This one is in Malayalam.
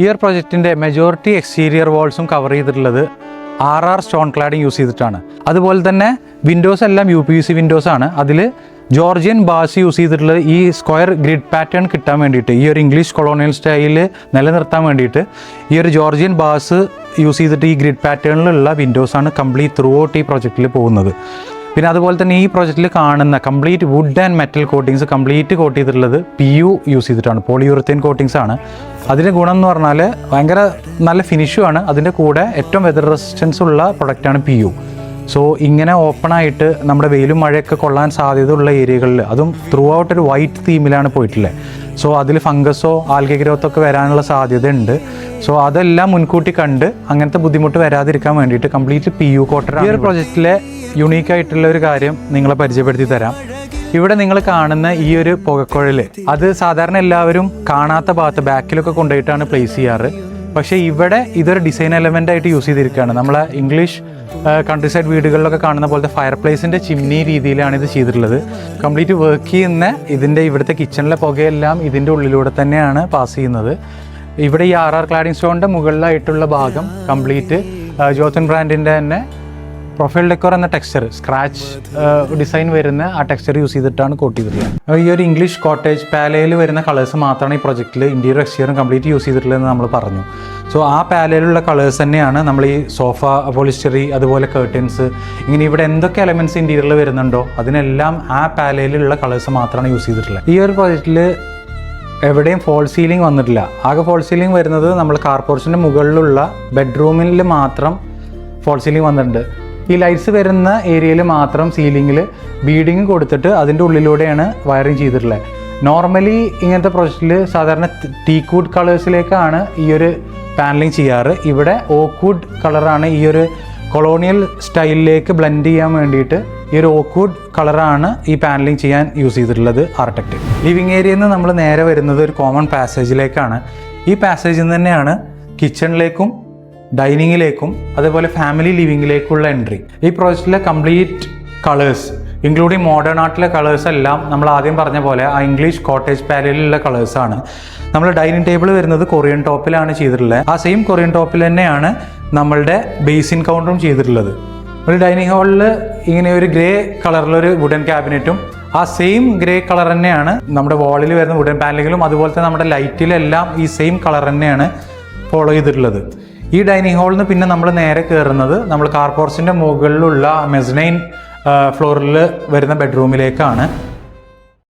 ഈ ഒരു പ്രൊജക്റ്റിൻ്റെ മെജോറിറ്റി എക്സ്റ്റീരിയർ വാൾസും കവർ ചെയ്തിട്ടുള്ളത് RR സ്റ്റോൺ ക്ലാഡിങ് യൂസ് ചെയ്തിട്ടാണ്. അതുപോലെ തന്നെ വിൻഡോസ് എല്ലാം UPVC വിൻഡോസ് ആണ്. അതിൽ ജോർജിയൻ ബാസ് യൂസ് ചെയ്തിട്ടുള്ളത് ഈ സ്ക്വയർ ഗ്രിഡ് പാറ്റേൺ കിട്ടാൻ വേണ്ടിയിട്ട്, ഈ ഒരു ഇംഗ്ലീഷ് കൊളോണിയൽ സ്റ്റൈലിൽ നിലനിർത്താൻ വേണ്ടിയിട്ട് ഈ ഒരു ജോർജിയൻ ബാസ് യൂസ് ചെയ്തിട്ട് ഈ ഗ്രിഡ് പാറ്റേണിലുള്ള വിൻഡോസാണ് കംപ്ലീറ്റ് ത്രൂ ഔട്ട് ഈ പ്രൊജക്റ്റിൽ പോകുന്നത്. പിന്നെ അതുപോലെ തന്നെ ഈ പ്രൊജക്റ്റിൽ കാണുന്ന complete wood and metal coatings complete coat ചെയ്തിട്ടുള്ളത് PU യൂസ് ചെയ്തിട്ടാണ്, പോളിയൂറത്തൈൻ കോട്ടിങ്സ് ആണ്. അതിൻ്റെ ഗുണം എന്ന് പറഞ്ഞാൽ ഭയങ്കര നല്ല ഫിനിഷുമാണ്. അതിൻ്റെ കൂടെ ഏറ്റവും വെതർ റെസിസ്റ്റൻസ് ഉള്ള പ്രൊഡക്റ്റാണ് PU. സോ ഇങ്ങനെ ഓപ്പണായിട്ട് നമ്മുടെ വെയിലും മഴയൊക്കെ കൊള്ളാൻ സാധ്യതയുള്ള ഏരിയകളിൽ, അതും ത്രൂ ഔട്ട് ഒരു വൈറ്റ് തീമിലാണ് പോയിട്ടുള്ളത്. സോ അതിൽ ഫംഗസോ ആൽഗെ ഗ്രോത്തോ ഒക്കെ വരാനുള്ള സാധ്യത ഉണ്ട്. സോ അതെല്ലാം മുൻകൂട്ടി കണ്ട് അങ്ങനത്തെ ബുദ്ധിമുട്ട് വരാതിരിക്കാൻ വേണ്ടിയിട്ട് കംപ്ലീറ്റ് PU കോട്ടറാണ്. ഈ ഒരു പ്രൊജക്റ്റിലെ യുണീക്കായിട്ടുള്ള ഒരു കാര്യം നിങ്ങളെ പരിചയപ്പെടുത്തി തരാം. ഇവിടെ നിങ്ങൾ കാണുന്ന ഈ ഒരു പുകക്കുഴൽ, അത് സാധാരണ എല്ലാവരും കാണാത്ത ഭാഗത്ത് ബാക്കിലൊക്കെ കൊണ്ടുപോയിട്ടാണ് പ്ലേസ് ചെയ്യാറ്. പക്ഷേ ഇവിടെ ഇതൊരു ഡിസൈൻ എലമെൻ്റ് ആയിട്ട് യൂസ് ചെയ്തിരിക്കുകയാണ്. നമ്മളെ ഇംഗ്ലീഷ് കൺട്രി സൈഡ് വീടുകളിലൊക്കെ കാണുന്ന പോലത്തെ ഫയർ പ്ലേസിൻ്റെ ചിമ്നി രീതിയിലാണ് ഇത് ചെയ്തിട്ടുള്ളത്. കംപ്ലീറ്റ് വർക്ക് ചെയ്യുന്ന ഇതിൻ്റെ ഇവിടുത്തെ കിച്ചണിലെ പുകയെല്ലാം ഇതിൻ്റെ ഉള്ളിലൂടെ തന്നെയാണ് പാസ് ചെയ്യുന്നത്. ഇവിടെ ഈ RR ക്ലാഡിംഗ് സ്റ്റോണിൻ്റെ മുകളിലായിട്ടുള്ള ഭാഗം കംപ്ലീറ്റ് ജോത്തൻ ബ്രാൻഡിൻ്റെ തന്നെ പ്രൊഫൈൽ ഡെക്കോർ എന്ന ടെക്സ്ചർ, സ്ക്രാച്ച് ഡിസൈൻ വരുന്ന ആ ടെക്സ്ചർ യൂസ് ചെയ്തിട്ടാണ് കോട്ട് ചെയ്തിട്ടുള്ളത്. ഈ ഒരു ഇംഗ്ലീഷ് കോട്ടേജ് പാലയിൽ വരുന്ന കളേഴ്സ് മാത്രമാണ് ഈ പ്രൊജക്റ്റിൽ ഇൻറ്റീരിയർ എക്സ്റ്റീരിയറും കംപ്ലീറ്റ് യൂസ് ചെയ്തിട്ടുള്ളതെന്ന് നമ്മൾ പറഞ്ഞു. സോ ആ പാലയിലുള്ള കളേഴ്സ് തന്നെയാണ് നമ്മൾ ഈ സോഫ, പോളിസ്റ്ററി, അതുപോലെ കേർട്ടൻസ്, ഇങ്ങനെ ഇവിടെ എന്തൊക്കെ എലമെൻറ്റ്സ് ഇൻറ്റീരിയറിൽ വരുന്നുണ്ടോ അതിനെല്ലാം ആ പാലയിലുള്ള കളേഴ്സ് മാത്രമാണ് യൂസ് ചെയ്തിട്ടുള്ളത്. ഈ ഒരു പ്രൊജക്റ്റിൽ എവിടെയും ഫോൾ സീലിംഗ് വന്നിട്ടില്ല. ആകെ ഫോൾ സീലിംഗ് വരുന്നത് നമ്മൾ കാർ പോർച്ചിൻ്റെ മുകളിലുള്ള ബെഡ്റൂമിൽ മാത്രം ഫോൾ സീലിംഗ് വന്നിട്ടുണ്ട്. ഈ ലൈറ്റ്സ് വരുന്ന ഏരിയയിൽ മാത്രം സീലിങ്ങിൽ ബീഡിങ് കൊടുത്തിട്ട് അതിൻ്റെ ഉള്ളിലൂടെയാണ് വയറിങ് ചെയ്തിട്ടുള്ളത്. നോർമലി ഇങ്ങനത്തെ പ്രൊജക്റ്റിൽ സാധാരണ ടീക്വുഡ് കളേഴ്സിലേക്കാണ് ഈ ഒരു പാനലിങ് ചെയ്യാറ്. ഇവിടെ ഓക്വുഡ് കളറാണ് ഈ ഒരു കൊളോണിയൽ സ്റ്റൈലിലേക്ക് ബ്ലെൻഡ് ചെയ്യാൻ വേണ്ടിയിട്ട് ഈ ഒരു ഓക്വുഡ് കളറാണ് ഈ പാനലിങ് ചെയ്യാൻ യൂസ് ചെയ്തിട്ടുള്ളത് ആർക്കിടെക്റ്റ്. ലിവിങ് ഏരിയയിൽ നിന്ന് നമ്മൾ നേരെ വരുന്നത് ഒരു കോമൺ പാസേജിലേക്കാണ്. ഈ പാസേജിൽ നിന്ന് തന്നെയാണ് കിച്ചണിലേക്കും ഡൈനിങ്ങിലേക്കും അതേപോലെ ഫാമിലി ലിവിങ്ങിലേക്കുള്ള എൻട്രി. ഈ പ്രോജക്റ്റിലെ കംപ്ലീറ്റ് കളേഴ്സ് ഇൻക്ലൂഡിങ് മോഡേൺ ആർട്ടിലെ കളേഴ്സ് എല്ലാം നമ്മൾ ആദ്യം പറഞ്ഞ പോലെ ആ ഇംഗ്ലീഷ് കോട്ടേജ് പാനലിലുള്ള കളേഴ്സാണ്. നമ്മൾ ഡൈനിങ് ടേബിൾ വരുന്നത് കൊറിയൻ ടോപ്പിലാണ് ചെയ്തിട്ടുള്ളത്. ആ സെയിം കൊറിയൻ ടോപ്പിൽ തന്നെയാണ് നമ്മളുടെ ബേസിൻ കൗണ്ടറും ചെയ്തിട്ടുള്ളത്. ഒരു ഡൈനിങ് ഹാളിൽ ഇങ്ങനെ ഒരു ഗ്രേ കളറിലൊരു വുഡൻ ക്യാബിനറ്റും ആ സെയിം ഗ്രേ കളർ തന്നെയാണ് നമ്മുടെ വാളിൽ വരുന്ന വുഡൻ പാനലുകളും, അതുപോലെ തന്നെ നമ്മുടെ ലൈറ്റിലെല്ലാം ഈ സെയിം കളർ തന്നെയാണ് ഫോളോ ചെയ്തിട്ടുള്ളത്. ഈ ഡൈനിങ് ഹാളിൽ നിന്ന് പിന്നെ നമ്മൾ നേരെ കയറുന്നത് നമ്മൾ കാർ പോർച്ചിൻ്റെ മുകളിലുള്ള മെസ്നൈൻ ഫ്ലോറിൽ വരുന്ന ബെഡ്റൂമിലേക്കാണ്.